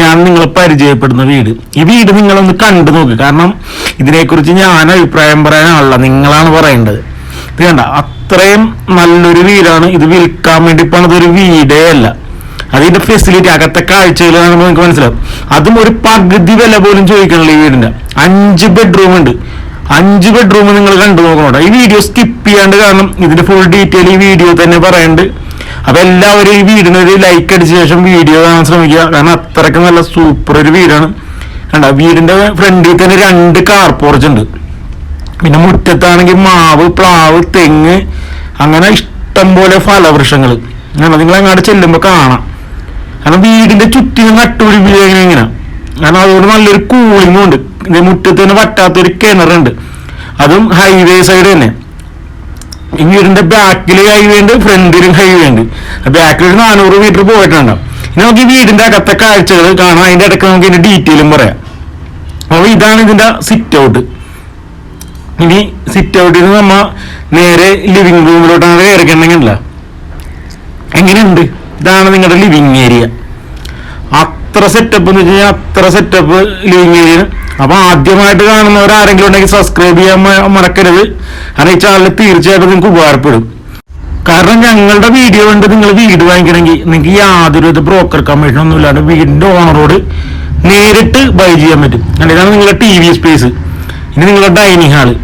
ഞാൻ നിങ്ങളെ പരിചയപ്പെടുന്ന വീട്. ഈ വീട് നിങ്ങളൊന്ന് കണ്ടു നോക്ക്. കാരണം ഇതിനെക്കുറിച്ച് ഞാൻ അഭിപ്രായം പറയാനുള്ള നിങ്ങളാണ് പറയേണ്ടത്. ഇത് കണ്ട, അത്രയും നല്ലൊരു വീടാണ്. ഇത് വിൽക്കാൻ വേണ്ടി പണിതൊരു വീടേ അല്ല. അതിന്റെ ഫെസിലിറ്റി, അകത്തെ കാഴ്ചകൾ കാണുമ്പോൾ നിങ്ങൾക്ക് മനസ്സിലാവും. അതും ഒരു പകുതി വില പോലും ചോദിക്കണല്ലോ ഈ വീടിന്റെ. 5 ബെഡ്റൂം ഉണ്ട്. 5 ബെഡ്റൂം നിങ്ങൾ കണ്ടു നോക്കണോട്ടോ. ഈ വീഡിയോ സ്കിപ്പ് ചെയ്യാണ്ട്, കാരണം ഇതിന്റെ ഫുൾ ഡീറ്റെയിൽ ഈ വീഡിയോ തന്നെ പറയുന്നുണ്ട്. അപ്പൊ എല്ലാവരും ഈ വീടിനൊരു ലൈക്ക് അടിച്ച ശേഷം വീഡിയോ കാണാൻ ശ്രമിക്കുക. കാരണം അത്രയ്ക്ക് നല്ല സൂപ്പർ ഒരു വീടാണ്. കണ്ട, വീടിന്റെ ഫ്രണ്ടിൽ തന്നെ 2 കാർ പോർച്ച് ഉണ്ട്. പിന്നെ മുറ്റത്താണെങ്കിൽ മാവ്, പ്ലാവ്, തെങ്ങ്, അങ്ങനെ ഇഷ്ടം പോലെ ഫലവൃക്ഷങ്ങൾ. നിങ്ങൾ അങ്ങോട്ട് ചെല്ലുമ്പോൾ കാണാം. കാരണം വീടിന്റെ ചുറ്റിനും നട്ടുപിടിപ്പിക്കുക ഇങ്ങനെ. കാരണം അതുകൊണ്ട് നല്ലൊരു കൂളിംഗും ഉണ്ട്. മുറ്റത്ത് തന്നെ വറ്റാത്തൊരു കിണറുണ്ട്. അതും ഹൈവേ സൈഡ് തന്നെ. ഈ വീടിന്റെ ബാക്കിൽ ഹൈവേ ഉണ്ട്, ഫ്രണ്ടിലും ഹൈവേ ഉണ്ട്. ബാക്കിൽ ഒരു 400 മീറ്റർ പോയിട്ടുണ്ടാവും. ഇനി നമുക്ക് ഈ വീടിന്റെ അകത്തെ കാഴ്ചകൾ കാണാം. അതിന്റെ ഇടയ്ക്ക് നമുക്ക് ഇതിന്റെ ഡീറ്റെയിലും പറയാം. അപ്പോൾ ഇതാണ് ഇതിന്റെ സിറ്റ് ഔട്ട്. ഇനി സിറ്റ് ഔട്ടിൽ നിന്ന് നമ്മ നേരെ ലിവിംഗ് റൂമിലോട്ടാണ് കയറിക്കണമെങ്കിലല്ല. എങ്ങനെയുണ്ട്? ഇതാണ് നിങ്ങളുടെ ലിവിങ് ഏരിയ. അത്ര സെറ്റപ്പ് എന്ന് വെച്ച് കഴിഞ്ഞാൽ അത്ര സെറ്റപ്പ് ലിവിങ് ഏരിയ. അപ്പൊ ആദ്യമായിട്ട് കാണുന്നവർ ആരെങ്കിലും ഉണ്ടെങ്കിൽ സബ്സ്ക്രൈബ് ചെയ്യാൻ മറക്കരുത്. കാരണം ഈ ചാനൽ തീർച്ചയായിട്ടും നിങ്ങൾക്ക് ഉപകാരപ്പെടും. കാരണം ഞങ്ങളുടെ വീഡിയോ കൊണ്ട് നിങ്ങൾ വീട് വാങ്ങിക്കണമെങ്കിൽ നിങ്ങൾക്ക് യാതൊരുവിധ ബ്രോക്കർ കമ്മീഷൻ ഒന്നും ഇല്ലാണ്ട് വീടിന്റെ ഓണറോട് നേരിട്ട് ബൈ ചെയ്യാൻ പറ്റും. ഇതാണ് നിങ്ങളുടെ TV സ്പേസ്. ഇനി നിങ്ങളുടെ ഡൈനിങ് ഹാള്.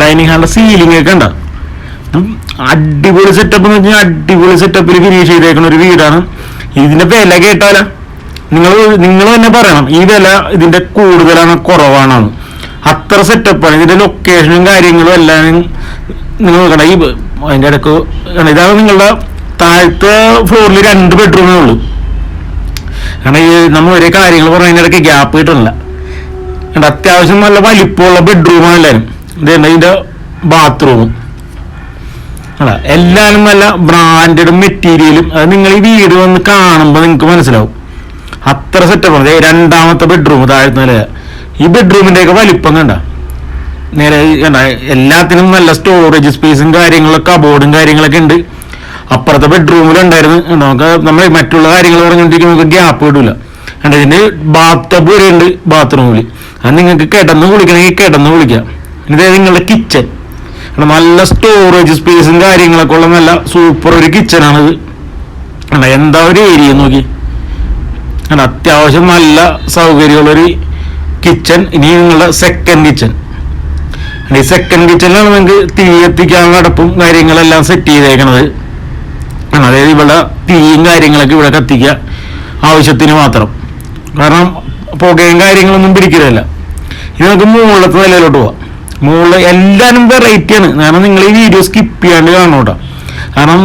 ഡൈനിങ് ഹാളിന്റെ സീലിംഗ് ഒക്കെ ഉണ്ടോ? അടിപൊളി സെറ്റപ്പ് എന്ന് വെച്ചാൽ അടിപൊളി സെറ്റപ്പിൽ ഫിനിഷ് ചെയ്തേക്കുന്ന ഒരു വീടാണ്. ഇതിന്റെ വില കേട്ടാല നിങ്ങൾ തന്നെ പറയണം ഈ വില ഇതിന്റെ കൂടുതലാണ് കുറവാണോ. അത്ര സെറ്റപ്പാണ്. ഇതിന്റെ ലൊക്കേഷനും കാര്യങ്ങളും എല്ലാം നിങ്ങൾ നോക്കണം. ഈ അതിന്റെ ഇടയ്ക്ക് ഇതാണ് നിങ്ങളുടെ താഴത്തെ ഫ്ലോറിൽ 2 ബെഡ്റൂമേ ഉള്ളൂ. കാരണം ഈ നമ്മൾ ഒരേ കാര്യങ്ങൾ പറയുന്നതിന്റെ ഇടയ്ക്ക് ഗ്യാപ്പ് കിട്ടുന്നില്ല. അത്യാവശ്യം നല്ല വലിപ്പമുള്ള ബെഡ്റൂമാണ് എല്ലാവരും. ഇതേണ്ട ഇതിന്റെ ബാത്റൂമും എല്ലാവരും നല്ല ബ്രാൻഡഡ് മെറ്റീരിയലും. അത് നിങ്ങൾ ഈ വീട് വന്ന് കാണുമ്പോൾ നിങ്ങൾക്ക് മനസ്സിലാവും. അത്ര സെറ്റപ്പാണ്. 2ാമത്തെ ബെഡ്റൂം താഴത്തെ നില. ഈ ബെഡ്റൂമിന്റെ ഒക്കെ വലിപ്പം കണ്ട നേരെ കണ്ട. എല്ലാത്തിനും നല്ല സ്റ്റോറേജ് സ്പേസും കാര്യങ്ങളൊക്കെ, കബോർഡും കാര്യങ്ങളൊക്കെ ഉണ്ട്. അപ്പുറത്തെ ബെഡ്റൂമിലുണ്ടായിരുന്നു. നമുക്ക് നമ്മൾ മറ്റുള്ള കാര്യങ്ങൾ പറഞ്ഞുകൊണ്ടിരിക്കുമ്പോൾ നമുക്ക് ഗ്യാപ്പ് കിട്ടില്ല. കണ്ട, ഇതിന്റെ ബാത്ത് ടബ് വരെ ഉണ്ട് ബാത്റൂമിൽ. അത് നിങ്ങൾക്ക് കിടന്ന് കുളിക്കണമെങ്കിൽ കിടന്ന് കുളിക്കാം. ഇതേ നിങ്ങളുടെ കിച്ചൺ. നല്ല സ്റ്റോറേജ് സ്പേസും കാര്യങ്ങളൊക്കെ ഉള്ള നല്ല സൂപ്പർ ഒരു കിച്ചണാണിത്. എന്താ ഒരു ഏരിയ നോക്കി. അത്യാവശ്യം നല്ല സൗകര്യമുള്ളൊരു കിച്ചൺ. ഇനി നിങ്ങളുടെ സെക്കൻഡ് കിച്ചൺ. ഈ സെക്കൻഡ് കിച്ചണിലാണ് നിങ്ങൾക്ക് തീ എത്തിക്കാനുള്ള അടുപ്പും കാര്യങ്ങളെല്ലാം സെറ്റ് ചെയ്തേക്കണത്. അതായത് ഇവിടെ തീയും കാര്യങ്ങളൊക്കെ ഇവിടെ കത്തിക്കുക ആവശ്യത്തിന് മാത്രം. കാരണം പുകയും കാര്യങ്ങളൊന്നും പിടിക്കില്ല. ഇനി നമുക്ക് മുകളിലത്തെ നിലയിലോട്ട് പോവാം. മുകളിൽ എല്ലാവരും വെറൈറ്റിയാണ്. കാരണം നിങ്ങൾ ഈ വീഡിയോ സ്കിപ്പ് ചെയ്യാണ്ട് കാണൂട്ടോ. കാരണം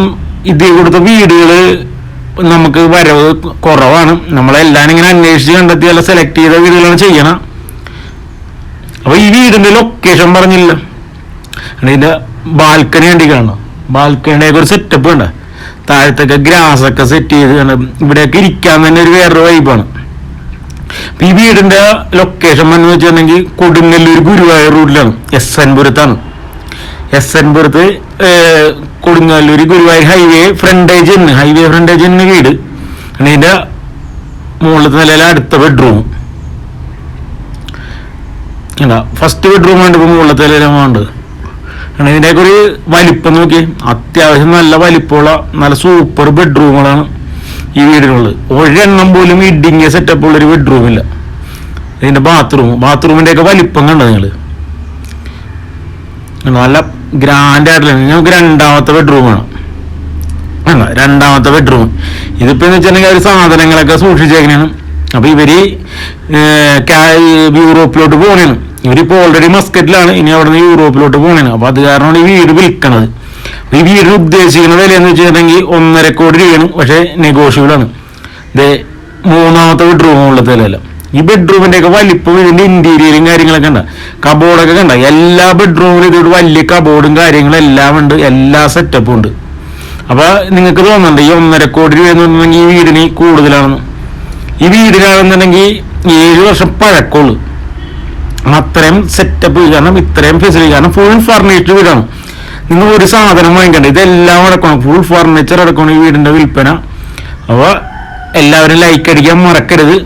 ഇത് ഇവിടുത്തെ വീടുകൾ നമുക്ക് വരവ് കുറവാണ്. നമ്മളെല്ലാവരും ഇങ്ങനെ അന്വേഷിച്ച് കണ്ടെത്തി അല്ല സെലക്ട് ചെയ്ത വീടുകളാണ് ചെയ്യണം. അപ്പൊ ഈ വീടിന്റെ ലൊക്കേഷൻ പറഞ്ഞില്ല. ഇതിന്റെ ബാൽക്കണി കണ്ടി കാണണം. ബാൽക്കണിയുടെ ഒരു സെറ്റപ്പ് ഉണ്ട്. താഴത്തൊക്കെ ഗ്രാസ് ഒക്കെ സെറ്റ് ചെയ്ത് ഇവിടെയൊക്കെ ഇരിക്കാൻ തന്നെ ഒരു വേറൊരു വൈബാണ്. ഈ വീടിന്റെ ലൊക്കേഷൻ എന്ന് വെച്ചിട്ടുണ്ടെങ്കിൽ കൊടുങ്ങല്ലൂർ ഗുരുവായൂർ റൂട്ടിലാണ്. SN പുരത്താണ്. SN പുരത്ത് കൊടുങ്ങല്ലൂർ ഗുരുവായൂർ ഹൈവേ ഫ്രണ്ടേജ് വീട്. ഇതിന്റെ മുകളിലത്തെ നിലയിലെ അടുത്ത ബെഡ്റൂം. ഫസ്റ്റ് ബെഡ്റൂം ഉണ്ട്. ഇപ്പൊ മുകളിലത്തെ നിലയിലുണ്ട്. ഇതിന്റെയൊക്കെ ഒരു വലിപ്പം നോക്കി. അത്യാവശ്യം നല്ല വലിപ്പമുള്ള നല്ല സൂപ്പർ ബെഡ്റൂമുകളാണ് ഈ വീടിനുള്ളത്. ഒരെണ്ണം പോലും ഇടിങ്ങിയ സെറ്റപ്പ് ഉള്ളൊരു ബെഡ്റൂമില്ല. ഇതിന്റെ ബാത്റൂമിന്റെ ഒക്കെ വലിപ്പം കണ്ടോ നിങ്ങൾ. നല്ല ഗ്രാൻഡ് ആയിട്ടില്ല. നമുക്ക് 2ാമത്തെ ബെഡ്റൂം വേണം. 2ാമത്തെ ബെഡ്റൂം. ഇതിപ്പോ എന്ന് വെച്ചിട്ടുണ്ടെങ്കിൽ അവർ സാധനങ്ങളൊക്കെ സൂക്ഷിച്ചേക്കണേണ്. അപ്പൊ ഇവര് യൂറോപ്പിലോട്ട് പോകണേണ്. ഇവരിപ്പോ ഓൾറെഡി മസ്കറ്റിലാണ്. ഇനി അവിടെ നിന്ന് യൂറോപ്പിലോട്ട് പോകണേണ്. അപ്പൊ അത് കാരണമാണ് ഈ വീട് വിൽക്കണത്. ഈ വീടിന് ഉദ്ദേശിക്കുന്ന വില എന്ന് വെച്ചിട്ടുണ്ടെങ്കിൽ 1.5 കോടി രൂപയാണ്. പക്ഷെ നെഗോഷ്യബിൾ ആണ്. ഇത് 3ാമത്തെ ബെഡ്റൂമുള്ളത്തെ വില. ഈ ബെഡ്റൂമിന്റെ ഒക്കെ വലിപ്പം ഇതിന്റെ ഇന്റീരിയറും കാര്യങ്ങളൊക്കെ ഉണ്ട്. കബോർഡൊക്കെ കണ്ട. എല്ലാ ബെഡ്റൂമിലും ഇതോട് വലിയ കബോർഡും കാര്യങ്ങളും എല്ലാം ഉണ്ട്. എല്ലാ സെറ്റപ്പും ഉണ്ട്. അപ്പൊ നിങ്ങൾക്ക് തോന്നുന്നുണ്ട് ഈ 1.5 കോടി രൂപ എന്ന് പറഞ്ഞിട്ടുണ്ടെങ്കിൽ ഈ വീടിന് കൂടുതലാണെന്ന്. ഈ വീടിനാണെന്നുണ്ടെങ്കിൽ 7 വർഷം പഴക്കമുള്ളൂ. അത്രയും സെറ്റപ്പ്. കാരണം ഇത്രയും ഫെസിലിറ്റി. കാരണം ഫുൾ ഫർണിഷ്ഡ് വീടാണ്. നിങ്ങൾ ഒരു സാധനം വാങ്ങിക്കണ്ട. ഇതെല്ലാം അടക്കണം. ഫുൾ ഫർണിച്ചർ അടക്കണം ഈ വീടിന്റെ വിൽപ്പന. അപ്പോൾ എല്ലാവരും ലൈക്ക് അടിക്കാൻ മറക്കരുത്.